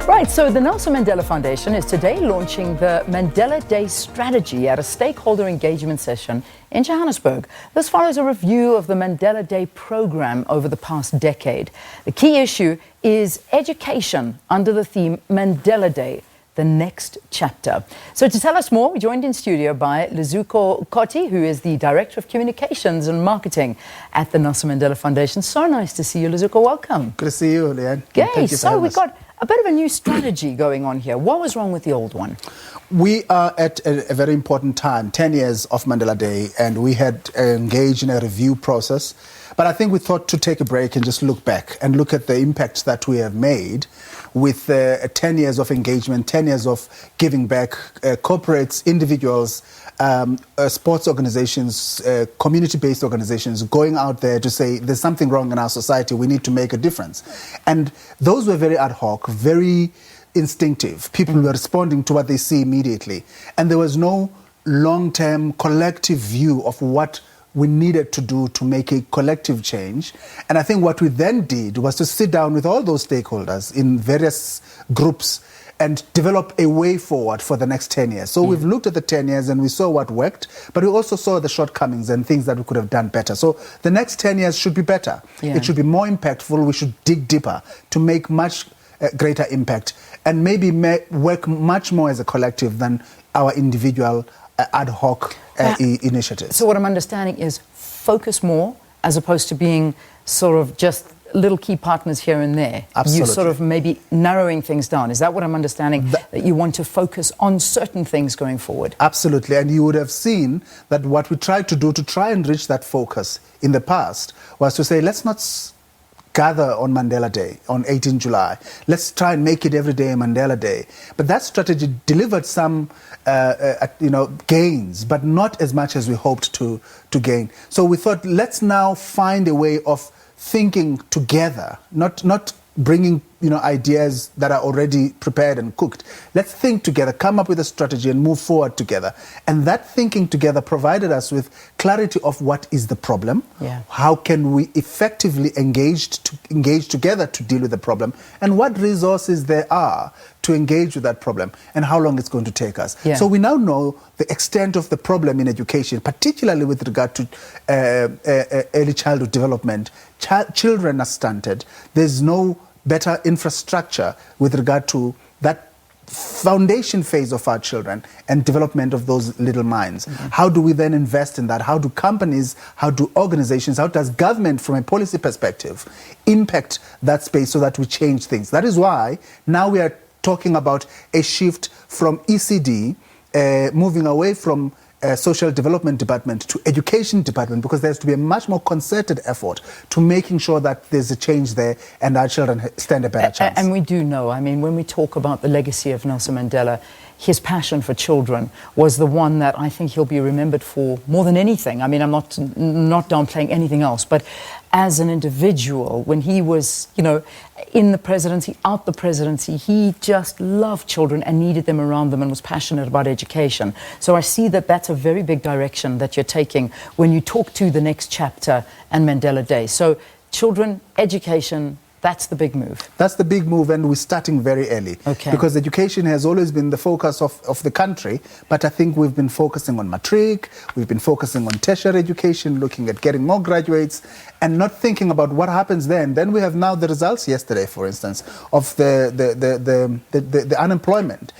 Right, so the Nelson Mandela Foundation is today launching the Mandela Day strategy at a stakeholder engagement session in Johannesburg. This follows a review of the Mandela Day program over the past decade. The key issue is education under the theme Mandela Day, the next chapter. So to tell us more, we're joined in studio by Luzuko Koti, who is the Director of Communications and Marketing at the Nelson Mandela Foundation. So nice to see you, Luzuko. Welcome. Good to see you, Leanne. Okay, so we've got a bit of a new strategy going on here. What was wrong with the old one? We are at a very important time, 10 years of Mandela Day, and we had engaged in a review process. But I think we thought to take a break and just look back and look at the impacts that we have made with 10 years of engagement, 10 years of giving back, corporates, individuals, sports organizations, community-based organizations going out there to say there's something wrong in our society, we need to make a difference. And those were very ad hoc, very instinctive. People were responding to what they see immediately. And there was no long-term collective view of what we needed to do to make a collective change. And I think what we then did was to sit down with all those stakeholders in various groups and develop a way forward for the next 10 years. So we've looked at the 10 years and we saw what worked, but we also saw the shortcomings and things that we could have done better. So the next 10 years should be better. It should be more impactful. We should dig deeper to make much greater impact and maybe work much more as a collective than our individual ad hoc initiatives. So what I'm understanding is focus more as opposed to being sort of just little key partners here and there. Absolutely. You sort of maybe narrowing things down. Is that what I'm understanding? That you want to focus on certain things going forward? Absolutely. And you would have seen that what we tried to do to try and reach that focus in the past was to say, let's not gather on Mandela Day, on 18 July. Let's try and make it every day a Mandela Day. But that strategy delivered some gains, but not as much as we hoped to gain. So we thought, let's now find a way of thinking together, not bringing ideas that are already prepared and cooked. Let's think together, come up with a strategy and move forward together. And that thinking together provided us with clarity of what is the problem, how can we effectively engage together to deal with the problem, and what resources there are to engage with that problem, and how long it's going to take us. So we now know the extent of the problem in education, particularly with regard to early childhood development. Children are stunted. There's no better infrastructure with regard to that foundation phase of our children and development of those little minds. How do we then invest in that? How do companies, how do organizations, how does government from a policy perspective impact that space so that we change things? That is why now we are talking about a shift from ECD, moving away from Social Development Department to Education Department, because there has to be a much more concerted effort to making sure that there's a change there and our children stand a better chance. And we do know, I mean, when we talk about the legacy of Nelson Mandela, his passion for children was the one that I think he'll be remembered for more than anything. I mean, I'm not downplaying anything else, but as an individual, when he was, in the presidency, out the presidency, he just loved children and needed them around them and was passionate about education. So I see that that's a very big direction that you're taking when you talk to the next chapter and Mandela Day. So children, education, that's the big move. That's the big move, and we're starting very early. Because education has always been the focus of the country, but I think we've been focusing on matric, we've been focusing on tertiary education, looking at getting more graduates, and not thinking about what happens then. Then we have now the results yesterday, for instance, of the unemployment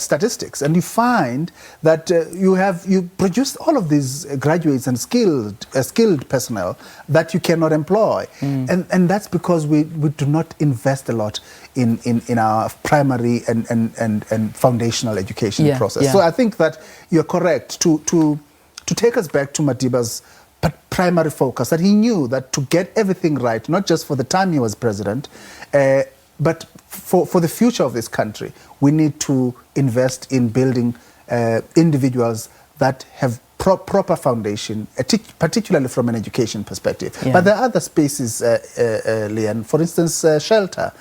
statistics, and you find that you produce all of these graduates and skilled personnel that you cannot employ, and that's because we do not invest a lot in our primary and foundational education process. So I think that you're correct to take us back to Madiba's primary focus, that he knew that to get everything right, not just for the time he was president, but for the future of this country, we need to invest in building individuals that have proper foundation, particularly from an education perspective. Yeah. But there are other spaces, Leanne, for instance, shelter.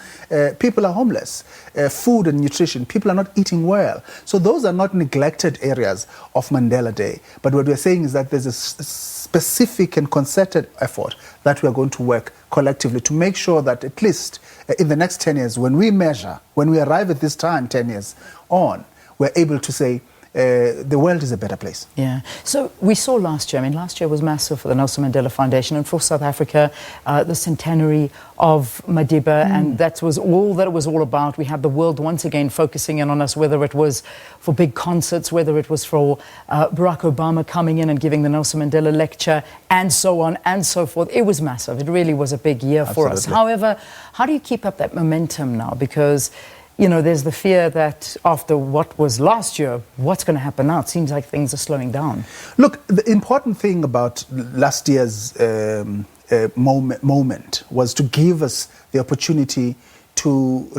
People are homeless. Food and nutrition, people are not eating well. So those are not neglected areas of Mandela Day. But what we're saying is that there's a specific and concerted effort that we are going to work collectively to make sure that at least in the next 10 years, when we measure, when we arrive at this time 10 years on, we're able to say, the world is a better place. Yeah. So we saw last year, I mean, last year was massive for the Nelson Mandela Foundation and for South Africa, the centenary of Madiba, and that was all that it was all about. We had the world once again focusing in on us, whether it was for big concerts, whether it was for Barack Obama coming in and giving the Nelson Mandela lecture, and so on and so forth. It was massive. It really was a big year for us. However, how do you keep up that momentum now? Because you know, there's the fear that after what was last year, what's going to happen now? It seems like things are slowing down. Look, the important thing about last year's moment was to give us the opportunity to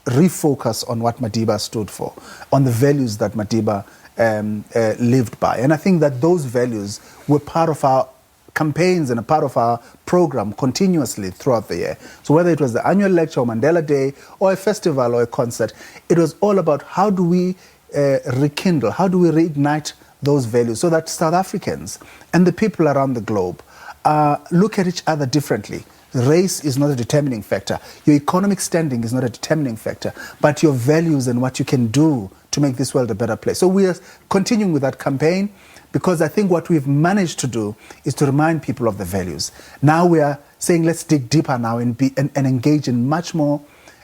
refocus on what Madiba stood for, on the values that Madiba lived by. And I think that those values were part of our campaigns and a part of our program continuously throughout the year. So whether it was the annual lecture or Mandela Day or a festival or a concert, it was all about how do we rekindle, how do we reignite those values so that South Africans and the people around the globe look at each other differently. Race is not a determining factor. Your economic standing is not a determining factor, but your values and what you can do to make this world a better place. So we are continuing with that campaign, because I think what we've managed to do is to remind people of the values. Now we are saying let's dig deeper now and engage in much more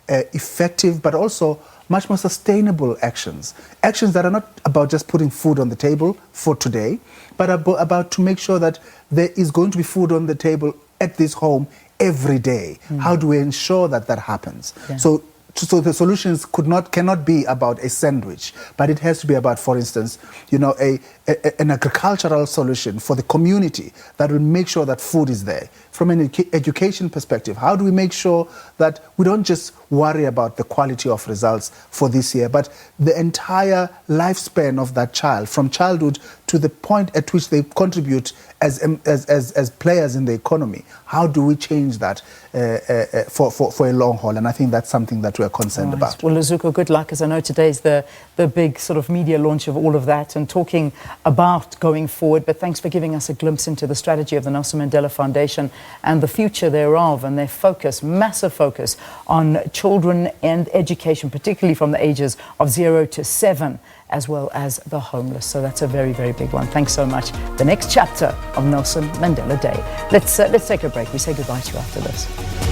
effective but also much more sustainable actions. Actions that are not about just putting food on the table for today, but about to make sure that there is going to be food on the table at this home every day. How do we ensure that that happens? Yeah. So the solutions cannot be about a sandwich, but it has to be about, for instance, you know, an agricultural solution for the community that will make sure that food is there. From an education perspective, how do we make sure that we don't just worry about the quality of results for this year, but the entire lifespan of that child, from childhood to the point at which they contribute as players in the economy? How do we change that for a long haul? And I think that's something that we're concerned about. Well, Luzuko, good luck, as I know today's the big sort of media launch of all of that and talking about going forward. But thanks for giving us a glimpse into the strategy of the Nelson Mandela Foundation and the future thereof, and their focus, massive focus on children and education, particularly from the ages of 0 to 7, as well as the homeless. So that's a very, very big one. Thanks so much. The next chapter of Nelson Mandela Day. Let's take a break. We say goodbye to you after this.